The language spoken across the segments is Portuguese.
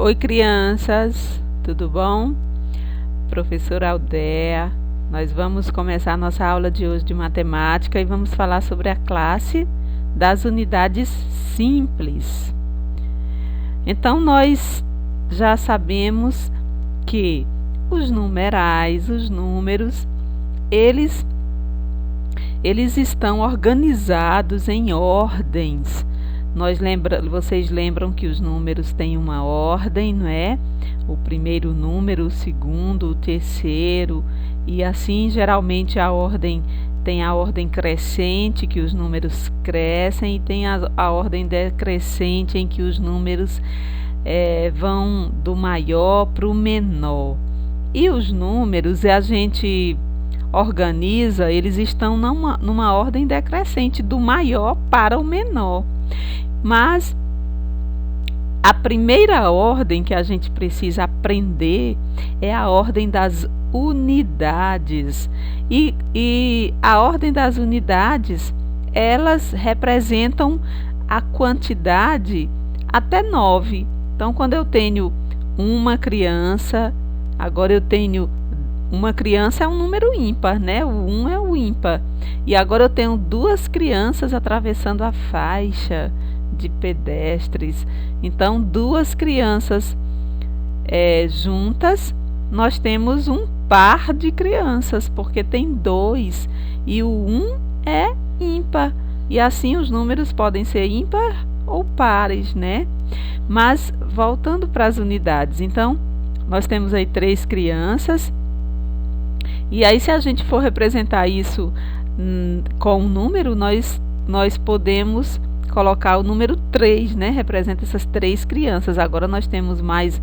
Oi, crianças, tudo bom? Professora Aldea, nós vamos começar a nossa aula de hoje de matemática e vamos falar sobre a classe das unidades simples. Então, nós já sabemos que os numerais, os números, eles estão organizados em ordens. Vocês lembram que os números têm uma ordem, não é? O primeiro número, o segundo, o terceiro, e assim geralmente tem a ordem crescente, que os números crescem, e tem a ordem decrescente, em que os números vão do maior para o menor. E os números, a gente organiza, eles estão numa ordem decrescente, do maior para o menor. Mas a primeira ordem que a gente precisa aprender é a ordem das unidades. E a ordem das unidades, elas representam a quantidade até 9. Então, quando eu tenho uma criança, agora eu tenho uma criança é um número ímpar, né? O 1 é o ímpar. E agora eu tenho duas crianças atravessando a faixa de pedestres. Então, duas crianças juntas, nós temos um par de crianças, porque tem dois. E o 1 é ímpar. E assim os números podem ser ímpar ou pares, né? Mas, voltando para as unidades. Então, nós temos aí 3 crianças. E aí, se a gente for representar isso com um número, nós podemos colocar o número 3, né? Representa essas 3 crianças. Agora nós temos mais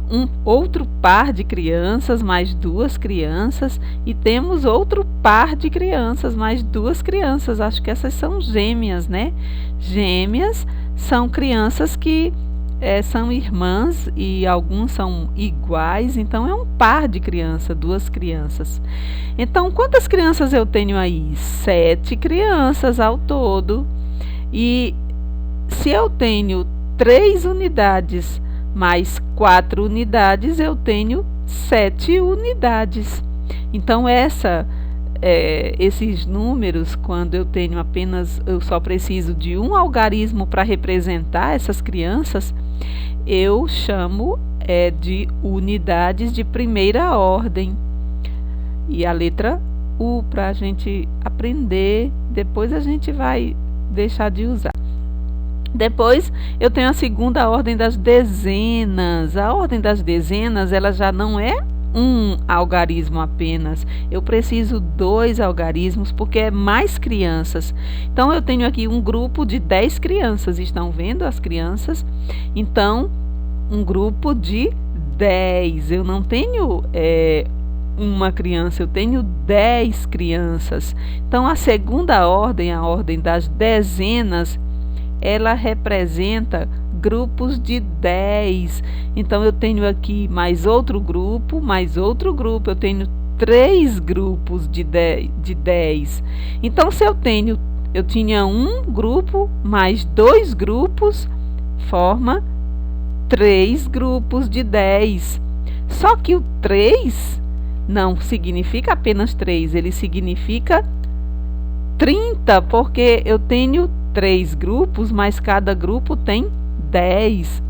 um outro par de crianças, mais 2 crianças, e temos outro par de crianças, mais 2 crianças. Acho que essas são gêmeas, né? Gêmeas são crianças que são irmãs e alguns são iguais, então é um par de crianças, 2 crianças. Então, quantas crianças eu tenho aí? 7 crianças ao todo. E se eu tenho 3 unidades mais 4 unidades, eu tenho 7 unidades. Então, esses números, quando eu tenho eu só preciso de um algarismo para representar essas crianças, eu chamo de unidades de primeira ordem. E a letra U, para a gente aprender, depois a gente vai deixar de usar. Depois eu tenho a segunda ordem das dezenas. A ordem das dezenas, ela já não é um algarismo apenas, eu preciso 2 algarismos, porque é mais crianças. Então, eu tenho aqui um grupo de 10 crianças, estão vendo as crianças? Então, um grupo de 10, eu não tenho uma criança, eu tenho 10 crianças. Então, a segunda ordem, a ordem das dezenas, ela representa grupos de 10. Então, eu tenho aqui mais outro grupo, eu tenho 3 grupos de 10. Então, se eu tinha um grupo mais 2 grupos, forma 3 grupos de 10. Só que o 3 não significa apenas 3, ele significa 30, porque eu tenho 3 grupos, mas cada grupo tem 10.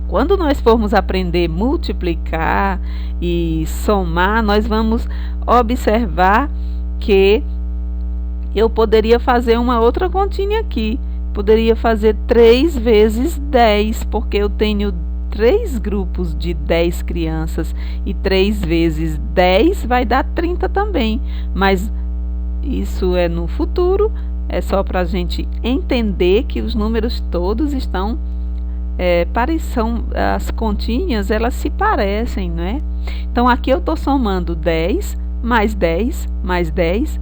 Quando nós formos aprender a multiplicar e somar, nós vamos observar que eu poderia fazer uma outra continha aqui. Poderia fazer 3 vezes 10, porque eu tenho 3 grupos de 10 crianças, e 3 vezes 10 vai dar 30 também. Mas isso é no futuro, é só para a gente entender que os números todos estão as continhas, elas se parecem, não é? Então, aqui eu estou somando 10 mais 10 mais 10,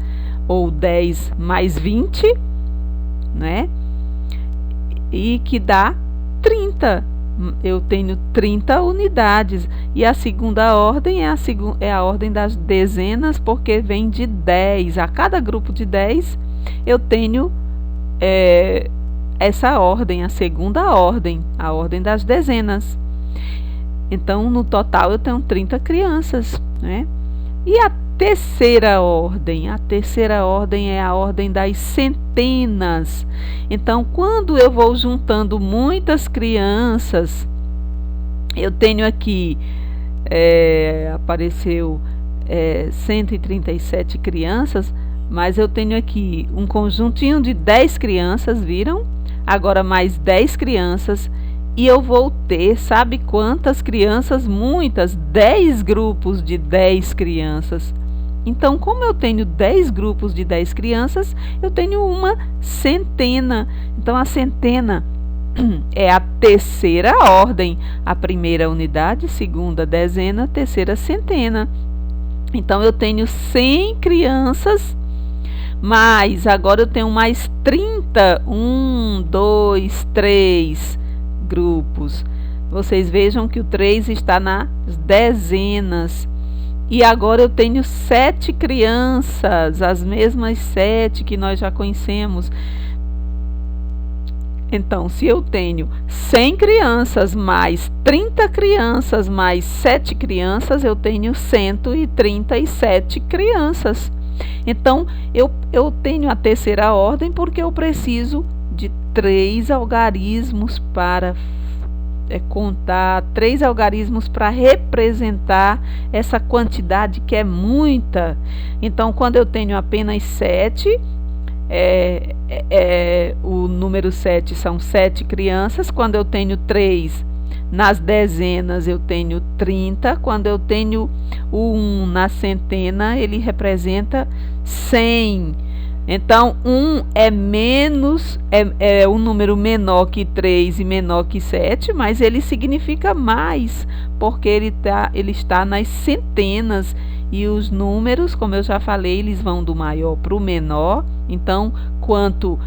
ou 10 mais 20, né? E que dá 30. Eu tenho 30 unidades. E a segunda ordem é a ordem das dezenas, porque vem de 10. A cada grupo de 10, eu tenho essa ordem, a segunda ordem, a ordem das dezenas. Então, no total, eu tenho 30 crianças, né? E a terceira ordem é a ordem das centenas. Então, quando eu vou juntando muitas crianças, eu tenho aqui, apareceu 137 crianças, mas eu tenho aqui um conjuntinho de 10 crianças, viram? Agora mais 10 crianças. E eu vou ter, sabe quantas crianças? Muitas, 10 grupos de 10 crianças. Então, como eu tenho 10 grupos de 10 crianças, eu tenho uma centena. Então, a centena é a terceira ordem. A primeira unidade, segunda dezena, terceira centena. Então, eu tenho 100 crianças, mas agora eu tenho mais 30. 1, 2, 3 grupos. Vocês vejam que o 3 está nas dezenas. E agora eu tenho 7 crianças, as mesmas 7 que nós já conhecemos. Então, se eu tenho 100 crianças, mais 30 crianças, mais 7 crianças, eu tenho 137 crianças. Então, eu tenho a terceira ordem porque eu preciso de 3 algarismos para contar, 3 algarismos para representar essa quantidade que é muita. Então, quando eu tenho apenas 7, o número 7 são 7 crianças. Quando eu tenho 3 nas dezenas, eu tenho 30. Quando eu tenho o 1 na centena, ele representa 100. Então, 1 é menos, é um número menor que 3 e menor que 7, mas ele significa mais, porque ele está nas centenas. E os números, como eu já falei, eles vão do maior para o menor. Então, quanto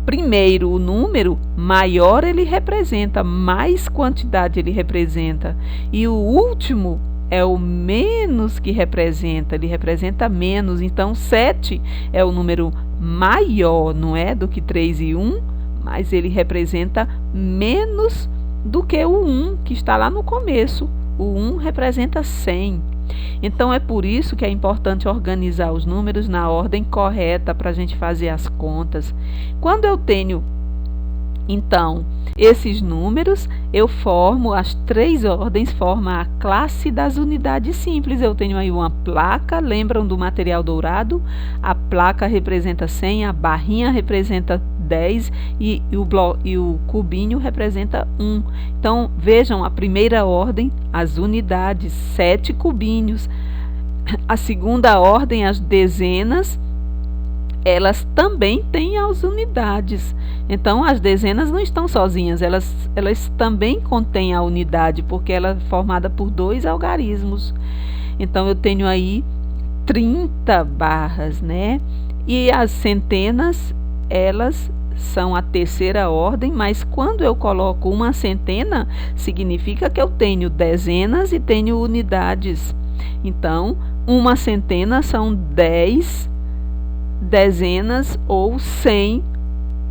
primeiro o número, maior ele representa, mais quantidade ele representa. E o último é o menos que representa, ele representa menos. Então, 7 é o número maior, não é? Do que 3 e 1, mas ele representa menos do que o 1, que está lá no começo. O 1 representa 100. Então, é por isso que é importante organizar os números na ordem correta para a gente fazer as contas. Quando eu tenho, então, esses números, eu formo as 3 ordens, formam a classe das unidades simples. Eu tenho aí uma placa, lembram do material dourado? A placa representa 100, a barrinha representa 10 e o cubinho representa 1. Então, vejam, a primeira ordem, as unidades, 7 cubinhos. A segunda ordem, as dezenas, elas também têm as unidades. Então, as dezenas não estão sozinhas, elas também contêm a unidade, porque ela é formada por 2 algarismos. Então, eu tenho aí 30 barras, né? E as centenas, elas são a terceira ordem, mas quando eu coloco uma centena, significa que eu tenho dezenas e tenho unidades. Então, uma centena são 10 dezenas ou 100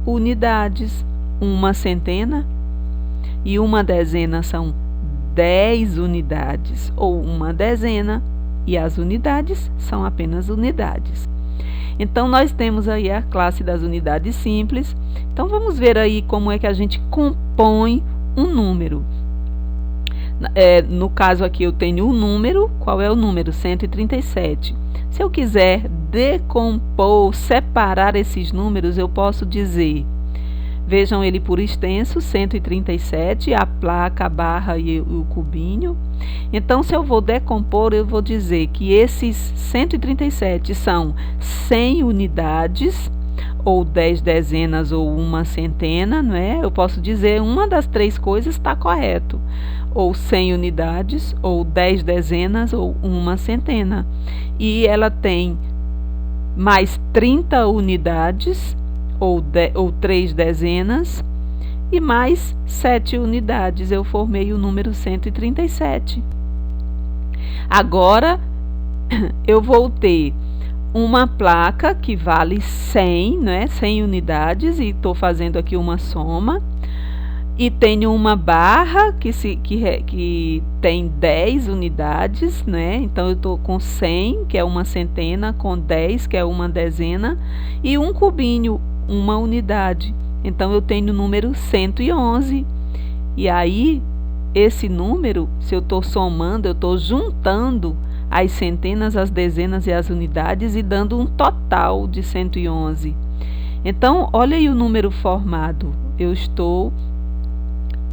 unidades. Uma centena e uma dezena são 10 unidades ou uma dezena, e as unidades são apenas unidades. Então, nós temos aí a classe das unidades simples. Então, vamos ver aí como é que a gente compõe um número. No caso aqui, eu tenho um número. Qual é o número? 137. Se eu quiser decompor, separar esses números, eu posso dizer, vejam ele por extenso, 137, a placa, a barra e o cubinho. Então, se eu vou decompor, eu vou dizer que esses 137 são 100 unidades, ou 10 dezenas, ou uma centena, não é? Eu posso dizer uma das 3 coisas está correto. Ou 100 unidades, ou 10 dezenas, ou uma centena. E ela tem mais 30 unidades, ou 3 dezenas, e mais 7 unidades. Eu formei o número 137. Agora, eu vou ter uma placa que vale 100, né? 100 unidades, e estou fazendo aqui uma soma. E tenho uma barra que tem 10 unidades, né? Então eu estou com 100, que é uma centena, com 10, que é uma dezena, e um cubinho, uma unidade. Então eu tenho o número 111. E aí, esse número, se eu estou somando, eu estou juntando as centenas, as dezenas e as unidades e dando um total de 111. Então, olha aí o número formado. Eu estou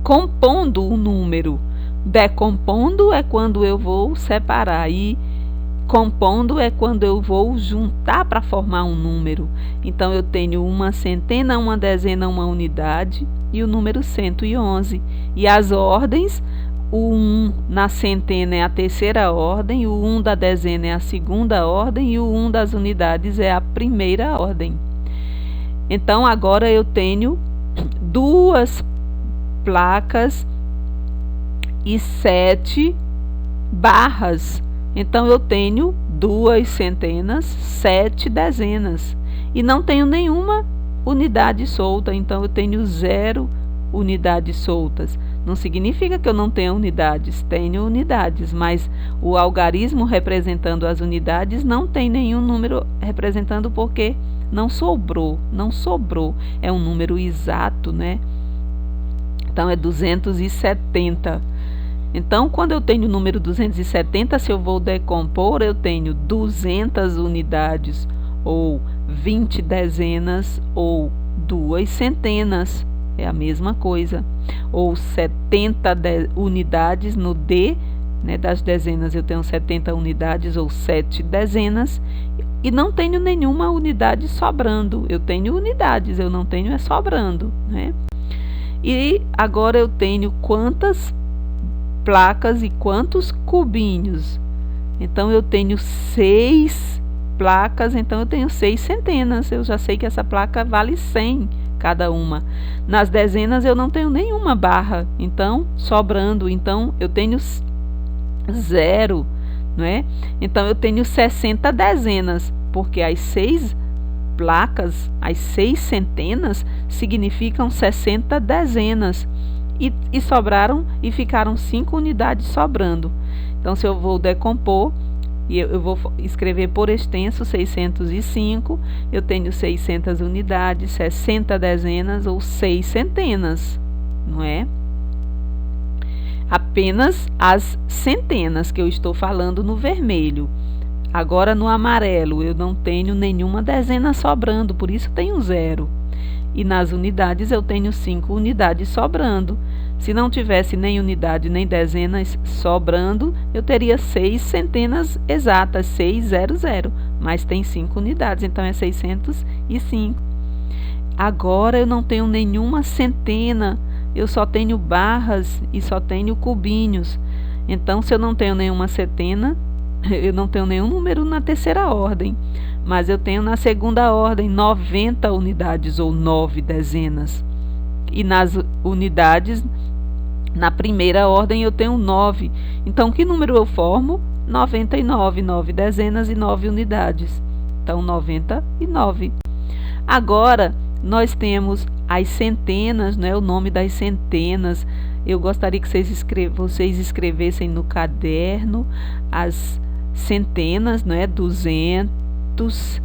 compondo o número. Decompondo é quando eu vou separar e compondo é quando eu vou juntar para formar um número. Então eu tenho uma centena, uma dezena, uma unidade e o número 111. E as ordens, o 1 na centena é a terceira ordem, o 1 da dezena é a segunda ordem e o 1 das unidades é a primeira ordem. Então agora eu tenho 2 placas e 7 barras. Então eu tenho 2 centenas, 7 dezenas e não tenho nenhuma unidade solta. Então eu tenho 0 unidades soltas. Não significa que eu não tenha unidades, tenho unidades, mas o algarismo representando as unidades não tem nenhum número representando porque não sobrou. É um número exato, né? Então é 270. Então, quando eu tenho o número 270, se eu vou decompor, eu tenho 200 unidades, ou 20 dezenas, ou 2 centenas, é a mesma coisa. Ou 70 unidades no D, né, das dezenas eu tenho 70 unidades, ou 7 dezenas, e não tenho nenhuma unidade sobrando. Eu tenho unidades, eu não tenho é sobrando, né? E agora eu tenho quantas placas e quantos cubinhos? Então eu tenho 6 placas, então eu tenho 6 centenas. Eu já sei que essa placa vale 100 cada uma. Nas dezenas eu não tenho nenhuma barra, então sobrando, então eu tenho 0, não é? Então eu tenho 60 dezenas, porque as 6 placas, as 6 centenas significam 60 dezenas e sobraram e ficaram 5 unidades sobrando. Então se eu vou decompor e eu vou escrever por extenso 605, eu tenho 600 unidades, 60 dezenas ou 6 centenas, não é? Apenas as centenas que eu estou falando no vermelho. Agora no amarelo eu não tenho nenhuma dezena sobrando, por isso tenho 0. E nas unidades eu tenho 5 unidades sobrando. Se não tivesse nem unidade nem dezenas sobrando, eu teria 6 centenas exatas, 600, mas tem 5 unidades, então é 605. Agora eu não tenho nenhuma centena, eu só tenho barras e só tenho cubinhos. Então se eu não tenho nenhuma centena, eu não tenho nenhum número na terceira ordem, mas eu tenho na segunda ordem 90 unidades ou 9 dezenas. E nas unidades, na primeira ordem eu tenho 9. Então que número eu formo? 99, 9 dezenas e 9 unidades. Então 99. Agora nós temos as centenas, né? O nome das centenas. Eu gostaria que vocês escrevessem no caderno as centenas, né? 200,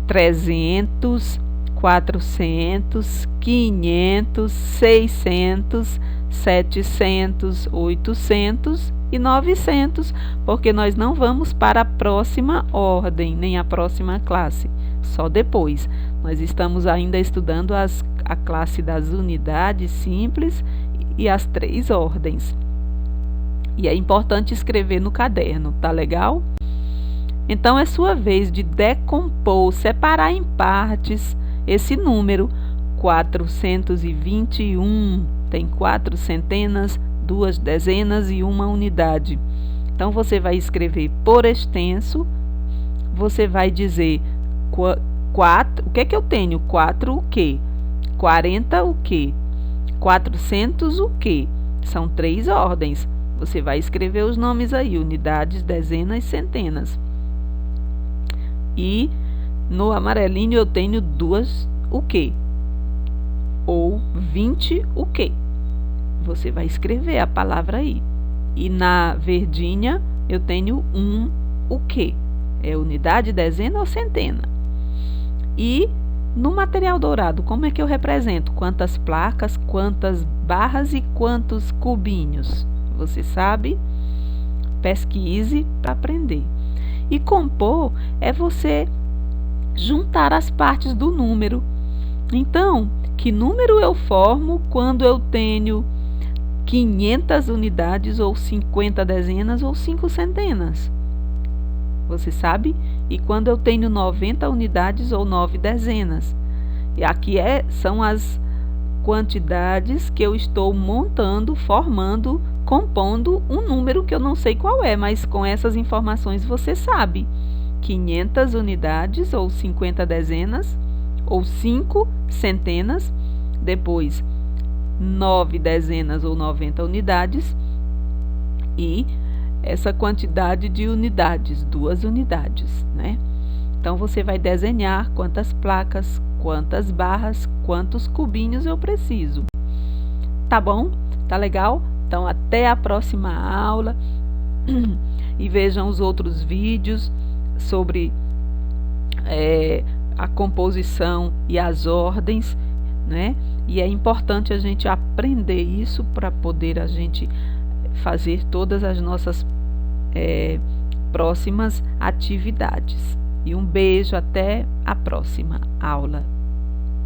300, 400, 500, 600, 700, 800 e 900, porque nós não vamos para a próxima ordem, nem a próxima classe, só depois. Nós estamos ainda estudando a classe das unidades simples e as 3 ordens. E é importante escrever no caderno, tá legal? Então é sua vez de decompor, separar em partes esse número 421. Tem 4 centenas, 2 dezenas e 1 unidade. Então você vai escrever por extenso, você vai dizer 4, o que é que eu tenho? 4 o quê? 40 o quê? 400 o quê? São 3 ordens. Você vai escrever os nomes aí, unidades, dezenas, centenas. E no amarelinho eu tenho 2 o quê? Ou 20 o quê? Você vai escrever a palavra aí. E na verdinha eu tenho o quê? É unidade, dezena ou centena? E no material dourado, como é que eu represento? Quantas placas, quantas barras e quantos cubinhos? Você sabe? Pesquise para aprender. E compor é você juntar as partes do número. Então, que número eu formo quando eu tenho 500 unidades ou 50 dezenas ou 5 centenas? Você sabe? E quando eu tenho 90 unidades ou 9 dezenas? E aqui são as quantidades que eu estou montando, formando, compondo um número que eu não sei qual é, mas com essas informações você sabe. 500 unidades ou 50 dezenas ou 5 centenas, depois 9 dezenas ou 90 unidades e essa quantidade de unidades, 2 unidades, né? Então você vai desenhar quantas placas, quantas barras, quantos cubinhos eu preciso. Tá bom? Tá legal? Então até a próxima aula e vejam os outros vídeos sobre a composição e as ordens, né? E é importante a gente aprender isso para poder a gente fazer todas as nossas próximas atividades. E um beijo, até a próxima aula.